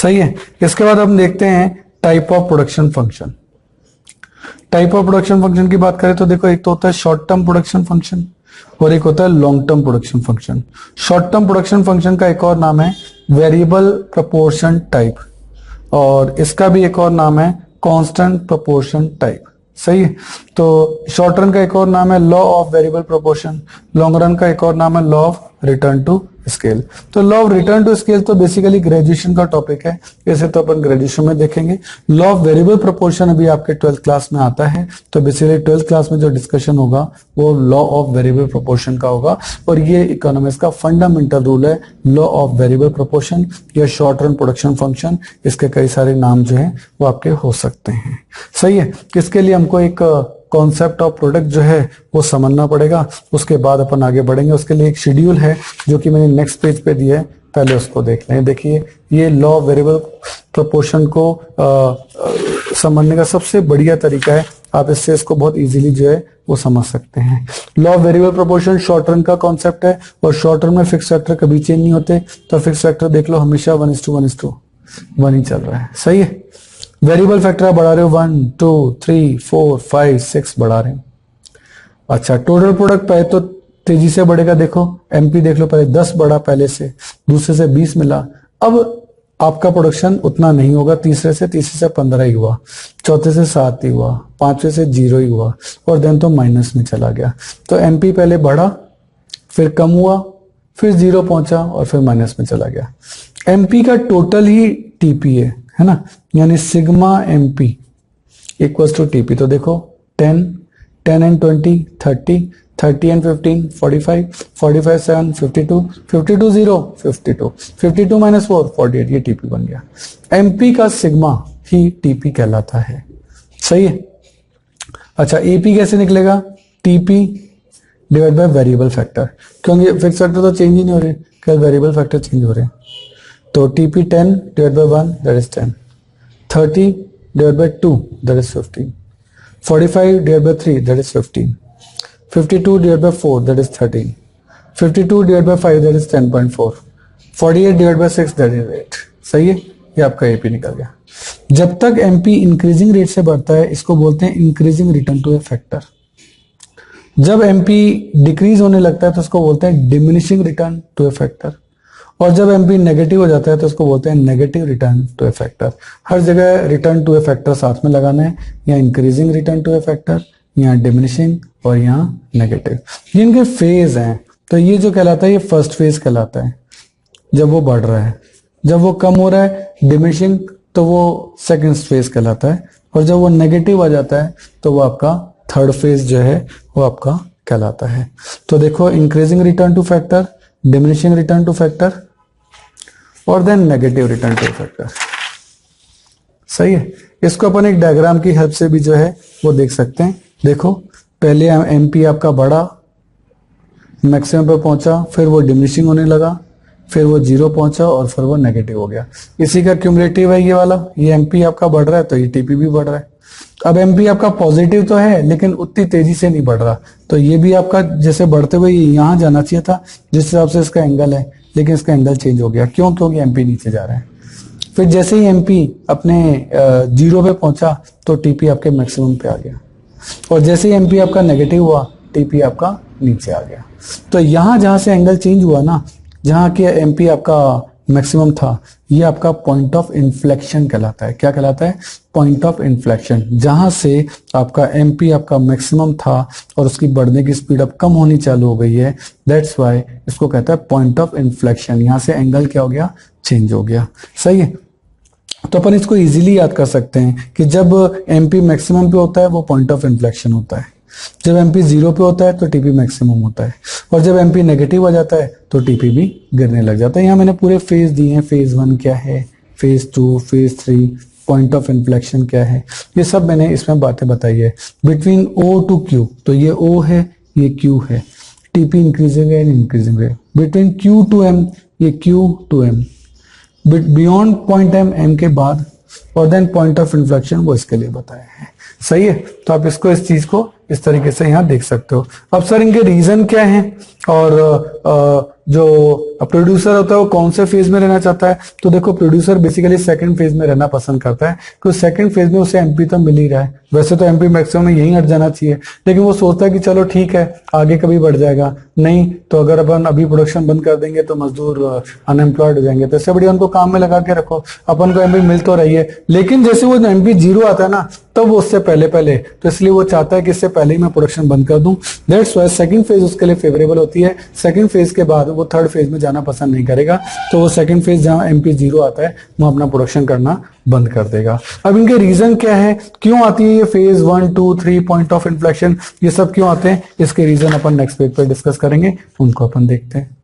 सही है। इसके बाद हम देखते हैं type of production function. Type of production function की बात करें तो देखो, एक तो होता है शॉर्ट टर्म प्रोडक्शन फंक्शन और एक होता है long term production function. Short term production function का एक और नाम है वेरिएबल प्रोपोर्शन टाइप, और इसका भी एक और नाम है कांस्टेंट प्रोपोर्शन टाइप। सही है। तो शॉर्ट रन का एक और नाम है law of variable proportion, long run का एक और नाम है law of return to scale. तो law of return to scale तो बेसिकली ग्रेजुएशन का टॉपिक है, इसे तो अपन ग्रेजुएशन में देखेंगे। लॉ ऑफ वेरिएबल प्रोपोर्शन अभी आपके 12th क्लास में आता है, तो बेसिकली 12th क्लास में जो डिस्कशन होगा वो लॉ ऑफ वेरिएबल प्रोपोर्शन का होगा, और ये इकोनॉमिक्स का फंडामेंटल रूल है लॉ ऑफ वेरिएबल प्रोपोर्शन या शॉर्ट रन प्रोडक्शन फंक्शन। इसके कई सारे नाम जो है वो आपके हो सकते हैं। सही है। इसके लिए हमको एक कॉन्सेप्ट ऑफ प्रोडक्ट जो है वो समझना पड़ेगा, उसके बाद अपन आगे बढ़ेंगे। उसके लिए एक शेड्यूल है जो कि मैंने नेक्स्ट पेज पे दिया है, पहले उसको देख लें। देखिए, ये लॉ ऑफ वेरिएबल प्रोपोर्शन को समझने का सबसे बढ़िया तरीका है, आप इससे इसको बहुत इजीली जो है वो समझ सकते हैं। Law of variable proportion short run का कॉन्सेप्ट है, और शॉर्ट रन में फिक्स फैक्टर कभी चेंज नहीं होते, तो फिक्स फैक्टर देख लो हमेशा 1:1 ही चल रहा है। सही है। वेरिएबल फैक्टर आप बढ़ा रहे हो 1 2 3 4 5 6 बढ़ा रहे हो। अच्छा, टोटल प्रोडक्ट पहले तो तेजी से बढ़ेगा। देखो एमपी देख लो, पहले 10 बढ़ा, पहले से दूसरे से 20 मिला। अब आपका प्रोडक्शन उतना नहीं होगा, तीसरे से 15 ही हुआ, चौथे से 7 ही हुआ, पांचवे से 0 ही हुआ, और देन तो माइनस में चला गया। तो एमपी पहले बढ़ा, फिर कम हुआ, फिर 0 पहुंचा, और फिर माइनस में चला गया। एमपी का टोटल ही टीपी है ना, यानी sigma MP equals to TP. तो देखो 10 एंड 20 30 30 एंड 15 45 45 7 52 52 0 52 52 माइनस 4 48, ये टीपी बन गया। एमपी का सिग्मा ही टीपी कहलाता है। सही है। अच्छा, एपी कैसे निकलेगा? TP divide by variable factor, क्योंकि फिक्स फैक्टर तो चेंज ही नहीं हो रहे, केवल वेरिएबल फैक्टर चेंज हो रहे हैं। तो TP 10 divide by 1 that is 10, 30 divide by 2 that is 15, 45 divide by 3 that is 15, 52 divide by 4 that is 13, 52 divide by 5 that is 10.4, 48 divide by 6 that is 8। सही है। ये आपका एपी निकल गया। जब तक एमपी इंक्रीजिंग रेट से बढ़ता है इसको बोलते हैं increasing return to a factor. जब एमपी डिक्रीज होने लगता है तो उसको बोलते हैं diminishing return to a factor, और जब एमपी नेगेटिव हो जाता है तो उसको बोलते हैं negative return to a factor. हर जगह रिटर्न टू ए फैक्टर साथ में लगाना है, या increasing return to a factor, या डिमिनिशिंग, और यहाँ नेगेटिव। ये इनके फेज हैं। तो ये जो कहलाता है ये फर्स्ट फेज कहलाता है, जब वो बढ़ रहा है। जब वो कम हो रहा है डिमिनिशिंग, तो वो सेकंड फेज कहलाता है, और जब वो नेगेटिव आ जाता है तो वो आपका थर्ड फेज जो है वो आपका कहलाता है। तो देखो, increasing return to factor, diminishing return to factor, और then negative return to factor. सही है। इसको अपन एक डायग्राम की हेल्प से भी जो है वो देख सकते हैं। देखो, पहले एमपी आपका बढ़ा, मैक्सिमम पे पहुंचा, फिर वो डिमिनिशिंग होने लगा, फिर वो 0 पहुंचा, और फिर वो नेगेटिव हो गया। इसी का क्यूमुलेटिव है ये वाला। ये एमपी आपका बढ़ रहा है तो ये टीपी भी बढ़ रहा है। अब एमपी आपका पॉजिटिव तो है लेकिन उतनी तेजी से नहीं बढ़ रहा, तो ये भी आपका जैसे बढ़ते हुए यहां जाना चाहिए था जिस हिसाब से इसका एंगल है, लेकिन इसका एंगल चेंज हो गया। क्यों? क्योंकि एमपी नीचे जा रहा है। फिर जैसे ही एमपी अपने 0 पे पहुंचा तो टीपी आपके मैक्सिमम पे आ गया, और जैसे ही एमपी आपका नेगेटिव हुआ टीपी आपका नीचे आ गया। तो यहां जहां से एंगल चेंज हुआ ना, जहां की एमपी आपका मैक्सिमम था, ये आपका पॉइंट ऑफ इन्फ्लेक्शन कहलाता है। क्या कहलाता है? Point of inflection. जहां से आपका एमपी आपका मैक्सिमम था और उसकी बढ़ने की स्पीड अब कम होनी चालू हो गई है, दैट्स व्हाई इसको कहता है पॉइंट ऑफ इन्फ्लेक्शन। यहां से एंगल क्या हो गया? चेंज हो गया। सही है। तो अपन इसको इजीली याद कर सकते हैं कि जब एमपी मैक्सिमम पे होता है वो पॉइंट ऑफ इन्फ्लेक्शन होता है, जब एमपी 0 पे होता है तो टीपी मैक्सिमम होता है, और जब एमपी नेगेटिव आ जाता है तो टीपी भी गिरने लग जाता है। यहाँ मैंने पूरे फेज दिए हैं, फेज 1 क्या है, phase 2, phase 3, point of inflection क्या है, ये सब मैंने इसमें बातें बताई है। बिटवीन O टू Q, तो ये O है, ये Q है, टीपी इंक्रीजिंग है, इंक्रीजिंग है। बिटवीन Q टू M, ये Q to M, beyond point M के बाद, और देन पॉइंट ऑफ इन्फ्लेक्शन वो इसके लिए बताया है। सही है। तो आप इसको, इस चीज को इस तरीके से यहाँ देख सकते हो। अब सर इनके रीजन क्या हैं, और जो अब प्रोड्यूसर होता है वो कौन से फेज में रहना चाहता है, तो देखो प्रोड्यूसर बेसिकली सेकंड फेज में रहना पसंद करता है, क्योंकि सेकंड फेज में उसे एमपी तो मिल ही रहा है। वैसे तो एमपी मैक्सिमम में यहीं हट जाना चाहिए, लेकिन वो सोचता है कि चलो ठीक है आगे कभी बढ़ जाएगा, नहीं तो अगर अपन अभी प्रोडक्शन बंद कर देंगे तो मजदूर अनएम्प्लॉयड हो जाएंगे, तो इससे बढ़िया उनको काम में लगा के रखो, अपन को एमपी मिल तो रही है। लेकिन जैसे वो एमपी 0 आता है ना, तब वो उससे पहले पहले, तो इसलिए वो चाहता है कि इससे पहले ही मैं प्रोडक्शन बंद कर दूं। दैट्स व्हाई सेकंड फेज उसके लिए फेवरेबल होती है। सेकंड फेज के बाद वो थर्ड फेज में जाना पसंद नहीं करेगा, तो वो सेकंड फेज जहां एमपी 0 आता है वो अपना प्रोडक्शन करना बंद कर देगा। अब इनके रीजन क्या है, क्यों आती है ये फेज 1, 2, 3 पॉइंट ऑफ इन्फ्लेक्शन, ये सब क्यों आते हैं, इसके रीजन अपन नेक्स्ट पेज पर डिस्कस करेंगे, उनको अपन देखते हैं।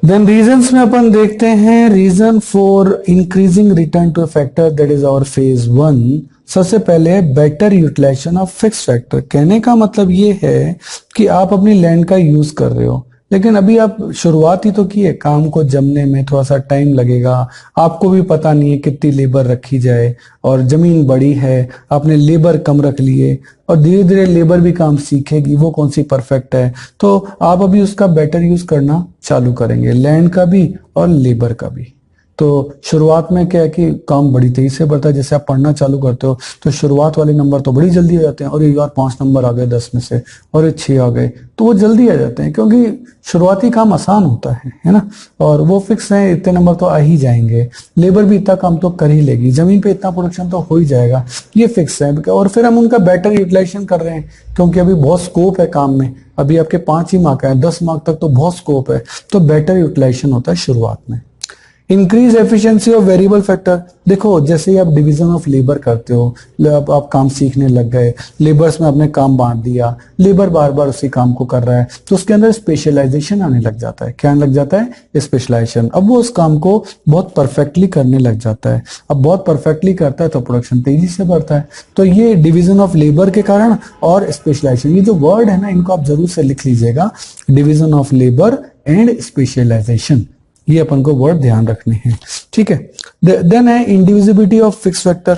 देन रीजंस में अपन देखते हैं, reason for increasing return to a factor that is our phase 1। सबसे पहले better utilization of fix factor. कहने का मतलब ये है कि आप अपनी लैंड का यूज कर रहे हो, लेकिन अभी आप शुरुआत ही तो की है, काम को जमने में थोड़ा सा टाइम लगेगा, आपको भी पता नहीं है कितनी लेबर रखी जाए, और जमीन बड़ी है, आपने लेबर कम रख लिए, और धीरे धीरे लेबर भी काम सीखेगी, वो कौन सी परफेक्ट है, तो आप अभी उसका बेटर यूज करना चालू करेंगे, लैंड का भी और लेबर का भी। तो शुरुआत में क्या है कि काम बड़ी तेजी से बढ़ता है, जैसे आप पढ़ना चालू करते हो तो शुरुआत वाले नंबर तो बड़ी जल्दी आ जाते हैं, और यार 5 नंबर आ गए 10 में से, और 6 आ गए, तो वो जल्दी आ जाते हैं, क्योंकि शुरुआती काम आसान होता है ना, और वो फिक्स है, इतने नंबर तो आ ही जाएंगे, लेबर भी इतना काम तो कर ही लेगी, जमीन पे इतना प्रोडक्शन तो हो ही जाएगा, ये फिक्स है। और फिर हम उनका बेटर यूटिलाइजेशन कर रहे हैं, क्योंकि अभी बहुत स्कोप है काम में, अभी आपके 5 ही मार्क है, 10 मार्क तक तो बहुत स्कोप है, तो बेटर यूटिलाइजेशन होता है शुरुआत में। Increase efficiency of variable factor. देखो जैसे ही आप डिवीजन ऑफ लेबर करते हो, आप काम सीखने लग गए, लेबर्स में आपने काम बांट दिया, लेबर बार बार उसी काम को कर रहा है, तो उसके अंदर स्पेशलाइजेशन आने लग जाता है। क्या आने लग जाता है? स्पेशलाइजेशन। अब वो उस काम को बहुत परफेक्टली करने लग जाता है। अब बहुत परफेक्टली करता है तो प्रोडक्शन तेजी से बढ़ता है। तो ये डिवीजन ऑफ लेबर के कारण और स्पेशलाइजेशन, ये जो वर्ड है ना, इनको आप जरूर से लिख लीजिएगा, division of labour and specialization, ये अपन को वर्ड ध्यान रखने हैं, ठीक है। देन है इंडिविजिबिलिटी ऑफ फिक्स फैक्टर।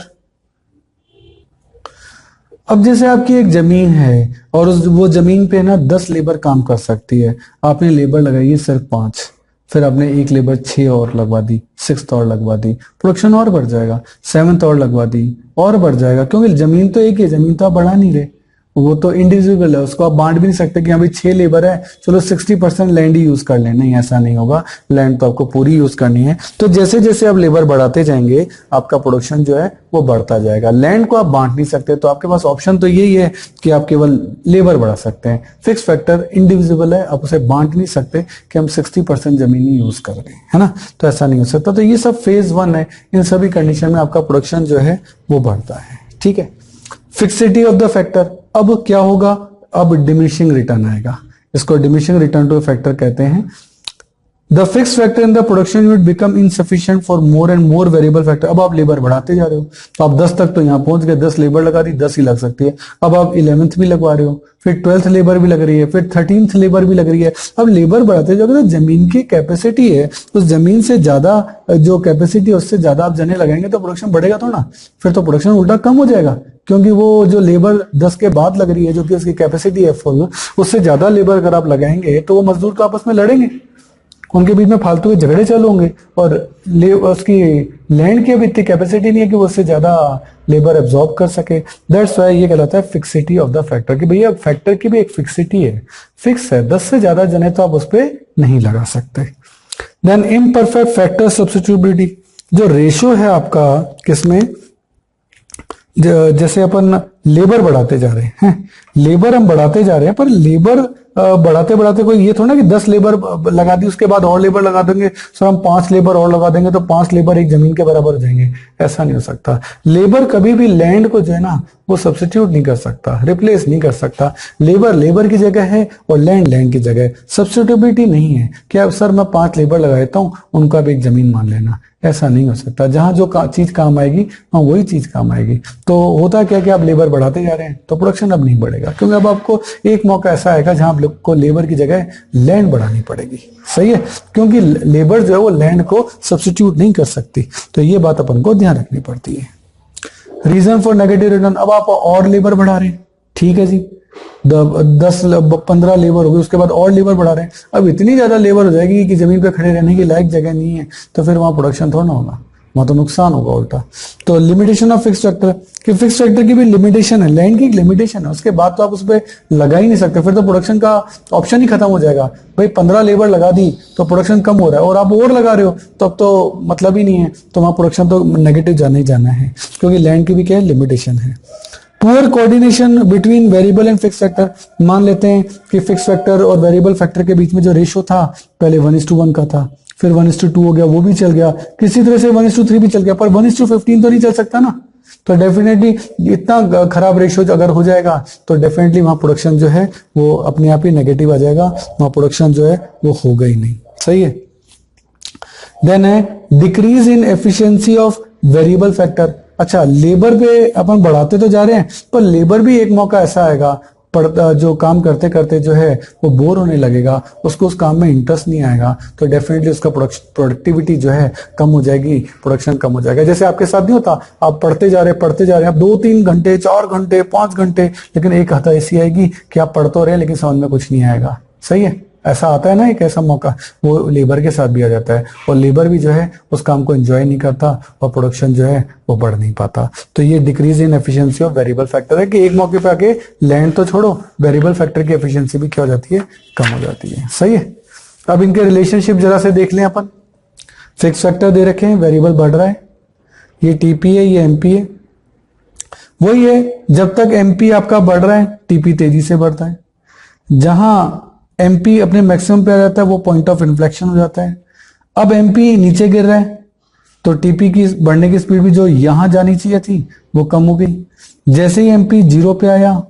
अब जैसे आपकी एक जमीन है और वो जमीन पे ना 10 लेबर काम कर सकती है, आपने लेबर लगाई है सिर्फ 5, फिर आपने एक लेबर 6 और लगवा दी, 6th और लगवा दी, प्रोडक्शन और बढ़ जाएगा, 7th और लगवा दी और बढ़ जाएगा, क्योंकि जमीन तो एक ही है, जमीन तो आप बढ़ा नहीं रहे, वो तो इंडिविजुअल है, उसको आप बांट भी नहीं सकते कि अभी 6 लेबर है चलो 60% लैंड ही यूज कर लें, नहीं ऐसा नहीं होगा, लैंड तो आपको पूरी यूज करनी है। तो जैसे जैसे आप लेबर बढ़ाते जाएंगे आपका प्रोडक्शन जो है वो बढ़ता जाएगा। लैंड को आप बांट नहीं सकते, तो आपके पास ऑप्शन तो यही है कि आप केवल लेबर बढ़ा सकते हैं। फिक्स फैक्टर इंडिविजुअल है, आप उसे बांट नहीं सकते कि हम 60% जमीन ही यूज कर रहे हैं, है ना, तो ऐसा नहीं हो सकता। तो ये सब फेज 1 है, इन सभी कंडीशन में आपका प्रोडक्शन जो है वो बढ़ता है, ठीक है। फिक्सिटी ऑफ द फैक्टर, अब क्या होगा, अब डिमिनिशिंग रिटर्न आएगा, इसको डिमिनिशिंग रिटर्न टू फैक्टर कहते हैं। The fix factor in the production unit become insufficient for more and more variable factor. अब आप लेबर बढ़ाते जा रहे हो, तो आप 10 तक तो यहाँ पहुंच गए, 10 लेबर लगा दी, 10 ही लग सकती है। अब आप 11th भी लगवा रहे हो, फिर 12th लेबर भी लग रही है, फिर 13th लेबर भी लग रही है। अब लेबर बढ़ाते जाओगे तो जमीन की कैपेसिटी है, उस जमीन से ज्यादा जो कैपेसिटी है उससे ज्यादा आप जने लगाएंगे तो प्रोडक्शन बढ़ेगा तो ना, फिर तो प्रोडक्शन उल्टा कम हो जाएगा, क्योंकि वो जो लेबर 10 के बाद लग रही है जो कि उसकी कैपेसिटी है फुल, उससे ज्यादा लेबर अगर आप लगाएंगे तो वो मजदूर तो आपस में लड़ेंगे, उनके बीच में फालतू के झगड़े चालू होंगे, और उसकी लैंड की अब इतनी कैपेसिटी नहीं है कि वो उससे ज्यादा लेबर एब्जॉर्ब कर सके। दैट्स व्हाई ये कहलाता है फिक्सिटी ऑफ द फैक्टर, कि भैया फैक्टर की भी एक फिक्सिटी है, फिक्स है, 10 से ज्यादा जने तो आप उस पर नहीं लगा सकते। देन इम्परफेक्ट फैक्टर सब्स्टिट्यूटेबिलिटी, जो रेशियो है आपका किसमें, जैसे अपन लेबर बढ़ाते जा रहे हैं, लेबर हम बढ़ाते जा रहे हैं, पर लेबर बढ़ाते बढ़ाते कोई ये थोड़ा ना कि 10 लेबर लगा दी उसके बाद और लेबर लगा देंगे, सर हम 5 लेबर और लगा देंगे तो 5 लेबर एक जमीन के बराबर हो जाएंगे, ऐसा नहीं हो सकता। लेबर कभी भी लैंड को जो है ना वो सब्स्टिट्यूट नहीं कर सकता, रिप्लेस नहीं कर सकता। लेबर लेबर की जगह है और लैंड लैंड की जगह है। सब्स्टिट्यूटेबिलिटी नहीं है कि अब सर मैं 5 लेबर लगा देता हूं, उनका भी एक जमीन मान लेना, ऐसा नहीं हो सकता। जहां जो चीज काम आएगी वहां वही चीज काम आएगी। तो होता क्या कि आप लेबर बढ़ाते जा रहे हैं तो प्रोडक्शन अब नहीं बढ़ेगा, क्योंकि अब आपको एक मौका ऐसा आएगा जहां आपको लेबर की जगह लैंड बढ़ानी पड़ेगी, सही है, क्योंकि लेबर जो है वो लैंड को सब्स्टिट्यूट नहीं कर सकती। तो ये बात अपन को ध्यान रखनी पड़ती है। रीजन फॉर नेगेटिव रिटर्न, अब आप और लेबर बढ़ा रहे हैं, ठीक है जी, 10-15 लेबर हो गए, उसके बाद और लेबर बढ़ा रहे हैं, अब इतनी ज्यादा लेबर हो जाएगी कि जमीन पे खड़े रहने की लायक जगह नहीं है, तो फिर वहां प्रोडक्शन थोड़ा ना होगा, वहां तो नुकसान होगा उल्टा। तो लिमिटेशन ऑफ फिक्स फैक्टर, कि फिक्स फैक्टर की भी लिमिटेशन है, लैंड की लिमिटेशन है, उसके बाद तो आप उस पर लगा ही नहीं सकते, फिर तो प्रोडक्शन का ऑप्शन ही खत्म हो जाएगा। भाई 15 लेबर लगा दी तो प्रोडक्शन कम हो रहा है और आप और लगा रहे हो तो अब तो मतलब ही नहीं है, तो वहां प्रोडक्शन तो नेगेटिव जाना ही जाना है, क्योंकि लैंड की भी क्या है, लिमिटेशन है। Poor coordination between variable and fix factor, मान लेते हैं कि फिक्स फैक्टर और वेरिएबल फैक्टर के बीच में जो रेशियो था पहले 1:1 का था, फिर 1:2 हो गया, वो भी चल गया, किसी तरह से 1:3 भी चल गया, पर 1:15 तो नहीं चल सकता ना। तो डेफिनेटली इतना खराब रेशियो अगर हो जाएगा तो डेफिनेटली वहां प्रोडक्शन जो है वो अपने आप ही नेगेटिव आ जाएगा, वहां प्रोडक्शन जो है वो होगा ही नहीं। सही है। देन है decrease in efficiency of variable factor. अच्छा, लेबर पे अपन बढ़ाते तो जा रहे हैं, पर लेबर भी एक मौका ऐसा आएगा जो काम करते करते जो है वो बोर होने लगेगा, उसको उस काम में इंटरेस्ट नहीं आएगा, तो डेफिनेटली उसका प्रोडक्टिविटी जो है कम हो जाएगी, प्रोडक्शन कम हो जाएगा। जैसे आपके साथ नहीं होता, आप पढ़ते जा रहे हैं, आप 2-3 घंटे 4 घंटे 5 घंटे, लेकिन एक हफ्ता ऐसी आएगी कि आप पढ़ तो रहे लेकिन समझ में कुछ नहीं आएगा। सही है, ऐसा आता है ना, एक ऐसा मौका वो लेबर के साथ भी आ जाता है, और लेबर भी जो है उस काम को एंजॉय नहीं करता और प्रोडक्शन जो है वो बढ़ नहीं पाता। तो ये decrease in efficiency of variable factor है कि एक मौके पे आके लैंड तो छोड़ो, वेरिएबल फैक्टर की एफिशिएंसी भी क्या हो जाती है, कम हो जाती है। सही है। अब इनके रिलेशनशिप जरा से देख लें अपन। फिक्स फैक्टर दे रखे हैं, वेरिएबल बढ़ रहा है, ये टीपी है, ये एमपी है। वही है, जब तक एमपी आपका बढ़ रहा है टीपी तेजी से बढ़ता है, जहां एमपी अपने मैक्सिमम पे आ जाता है वो पॉइंट ऑफ इन्फ्लेक्शन हो जाता है। अब एमपी नीचे गिर रहा है तो टीपी की बढ़ने की स्पीड भी जो यहां जानी चाहिए थी वो कम हो गई। जैसे ही एमपी 0 पे आया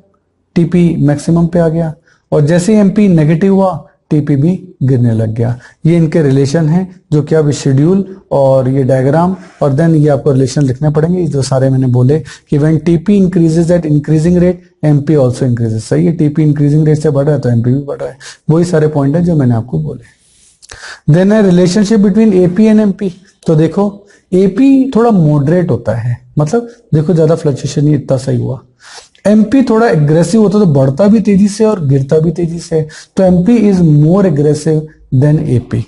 टीपी मैक्सिमम पे आ गया, और जैसे ही एमपी नेगेटिव हुआ टीपी भी गिरने लग गया। ये इनके रिलेशन है जो कि अब शेड्यूल और ये डायग्राम और देन ये आपको रिलेशन लिखने पड़ेंगे, जो सारे मैंने बोले कि when TP increases at increasing rate MP also increases. सही है, टीपी इंक्रीजिंग रेट से बढ़ रहा है तो एमपी भी बढ़ रहा है। वही सारे पॉइंट है जो मैंने आपको बोले। देन है relationship between AP and MP. तो देखो एपी थोड़ा मॉडरेट होता है, मतलब देखो ज्यादा फ्लक्चुएशन नहीं, इतना सही हुआ। एमपी थोड़ा एग्रेसिव होता है, तो बढ़ता भी तेजी से और गिरता भी तेजी से, तो MP is more aggressive than AP.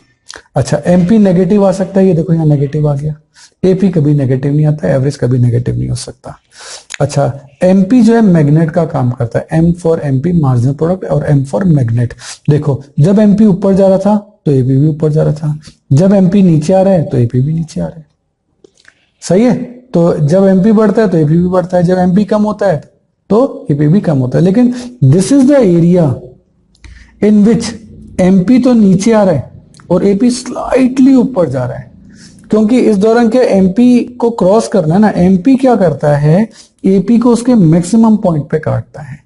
अच्छा, एमपी नेगेटिव आ सकता है, ये देखो यहाँ नेगेटिव आ गया। एपी कभी नेगेटिव नहीं आता, एवरेज कभी नेगेटिव नहीं हो सकता। अच्छा, एमपी जो है मैग्नेट का काम करता है, M for MP marginal product और एम फॉर मैग्नेट। देखो जब एमपी ऊपर जा रहा था तो एपी भी ऊपर जा रहा था, जब एमपी नीचे आ रहा है तो एपी भी नीचे आ रहा है। सही है, तो जब एमपी बढ़ता है तो एपी भी बढ़ता है, जब एमपी कम होता है तो एपी भी कम होता है। लेकिन this is the area in which MP तो नीचे आ रहा है और एपी स्लाइटली ऊपर जा रहा है, क्योंकि इस दौरान क्या एमपी को क्रॉस करना है ना, एमपी क्या करता है, एपी को उसके मैक्सिमम पॉइंट पे काटता है।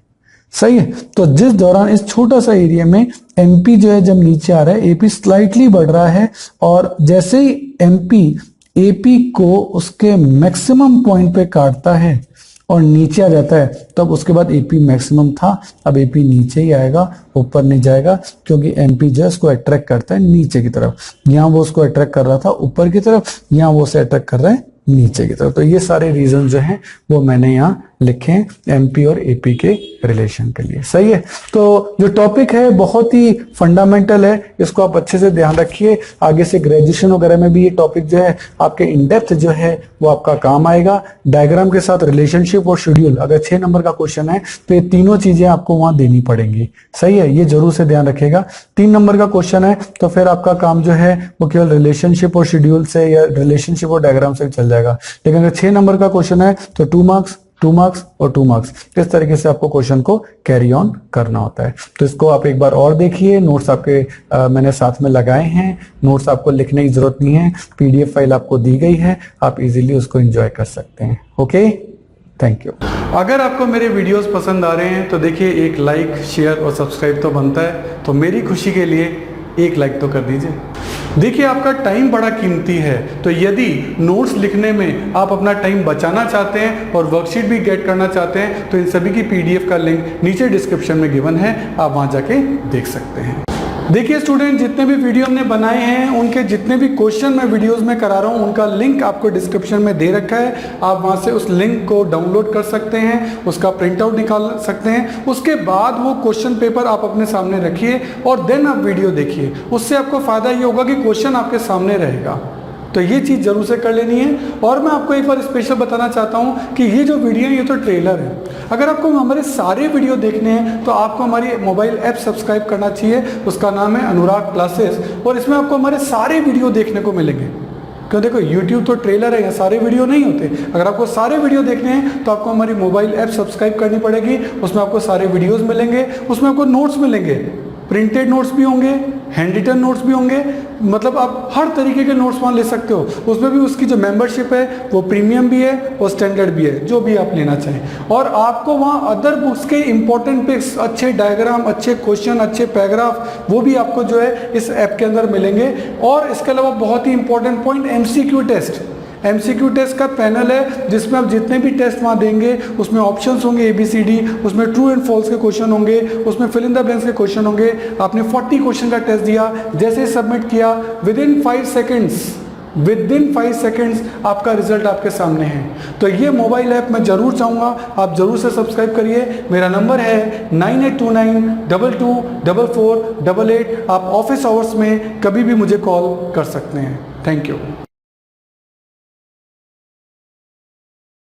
सही है, तो जिस दौरान इस छोटा सा एरिया में एमपी जो है जब नीचे आ रहा है, एपी स्लाइटली बढ़ रहा है, और जैसे ही एमपी एपी को उसके मैक्सिमम पॉइंट पे काटता है और नीचे आ जाता है, तब उसके बाद एपी मैक्सिमम था, अब एपी नीचे ही आएगा, ऊपर नहीं जाएगा, क्योंकि एमपी जो है उसको अट्रैक्ट करता है नीचे की तरफ। यहाँ वो उसको अट्रैक्ट कर रहा था ऊपर की तरफ, यहाँ वो उसे अट्रैक्ट कर रहा है नीचे की तरफ। तो ये सारे रीजन जो हैं वो मैंने यहाँ लिखे हैं एमपी और एपी के रिलेशन के लिए। सही है, तो जो टॉपिक है बहुत ही फंडामेंटल है, इसको आप अच्छे से ध्यान रखिए। आगे से ग्रेजुएशन वगैरह में भी ये टॉपिक जो है आपके इन डेप्थ जो है वो आपका काम आएगा। डायग्राम के साथ रिलेशनशिप और शेड्यूल, अगर 6 नंबर का क्वेश्चन है तो ये तीनों चीजें आपको वहां देनी पड़ेंगी। सही है, ये जरूर से ध्यान रखिएगा। 3 नंबर का क्वेश्चन है तो फिर आपका काम जो है वो केवल रिलेशनशिप और शेड्यूल से या रिलेशनशिप और डायग्राम से चल जाएगा। लेकिन अगर 6 नंबर का क्वेश्चन है तो 2 मार्क्स 2 मार्क्स और 2 मार्क्स, इस तरीके से आपको क्वेश्चन को कैरी ऑन करना होता है। तो इसको आप एक बार और देखिए, नोट्स आपके मैंने साथ में लगाए हैं, नोट्स आपको लिखने की जरूरत नहीं है, पीडीएफ फाइल आपको दी गई है, आप इजीली उसको एंजॉय कर सकते हैं। Okay, thank you. अगर आपको मेरे वीडियोस पसंद आ रहे हैं तो देखिए एक लाइक शेयर और सब्सक्राइब तो बनता है, तो मेरी खुशी के लिए एक लाइक तो कर दीजिए। देखिए आपका टाइम बड़ा कीमती है, तो यदि नोट्स लिखने में आप अपना टाइम बचाना चाहते हैं और वर्कशीट भी गेट करना चाहते हैं तो इन सभी की पीडीएफ का लिंक नीचे डिस्क्रिप्शन में गिवन है, आप वहां जाके देख सकते हैं। देखिए स्टूडेंट, जितने भी वीडियो हमने बनाए हैं उनके जितने भी क्वेश्चन मैं वीडियोस में करा रहा हूँ उनका लिंक आपको डिस्क्रिप्शन में दे रखा है। आप वहाँ से उस लिंक को डाउनलोड कर सकते हैं, उसका प्रिंट आउट निकाल सकते हैं। उसके बाद वो क्वेश्चन पेपर आप अपने सामने रखिए और देन आप वीडियो देखिए। उससे आपको फ़ायदा ये होगा कि क्वेश्चन आपके सामने रहेगा। तो ये चीज़ जरूर से कर लेनी है। और मैं आपको एक बार स्पेशल बताना चाहता हूँ कि ये जो वीडियो है ये तो ट्रेलर है। अगर आपको हमारे सारे वीडियो देखने हैं तो आपको हमारी मोबाइल ऐप सब्सक्राइब करना चाहिए। उसका नाम है अनुराग क्लासेस और इसमें आपको हमारे सारे वीडियो देखने को मिलेंगे। क्यों, देखो YouTube तो ट्रेलर है, यहाँ सारे वीडियो नहीं होते। अगर आपको सारे वीडियो देखने हैं तो आपको हमारी मोबाइल ऐप सब्सक्राइब करनी पड़ेगी। उसमें आपको सारे वीडियोज़ मिलेंगे, उसमें आपको नोट्स मिलेंगे, प्रिंटेड नोट्स भी होंगे, हैंड रिटन नोट्स भी होंगे। मतलब आप हर तरीके के नोट्स वहाँ ले सकते हो। उसमें भी उसकी जो मेंबरशिप है वो प्रीमियम भी है और स्टैंडर्ड भी है, जो भी आप लेना चाहें। और आपको वहाँ अदर बुक्स के इंपॉर्टेंट पिक्स, अच्छे डायग्राम, अच्छे क्वेश्चन, अच्छे पैराग्राफ, वो भी आपको जो है इस ऐप के अंदर मिलेंगे। और इसके अलावा बहुत ही important point, MCQ test. MCQ test का पैनल है जिसमें आप जितने भी टेस्ट वहाँ देंगे उसमें ऑप्शंस होंगे ABCD, उसमें ट्रू एंड फॉल्स के क्वेश्चन होंगे, उसमें फिल इन द ब्लैंक्स के क्वेश्चन होंगे। आपने 40 क्वेश्चन का टेस्ट दिया, जैसे सबमिट किया विदिन 5 सेकेंड्स आपका रिजल्ट आपके सामने है। तो ये मोबाइल ऐप मैं जरूर चाहूँगा आप जरूर से सब्सक्राइब करिए। मेरा नंबर है 9829224488। आप ऑफिस आवर्स में कभी भी मुझे कॉल कर सकते हैं। Thank you.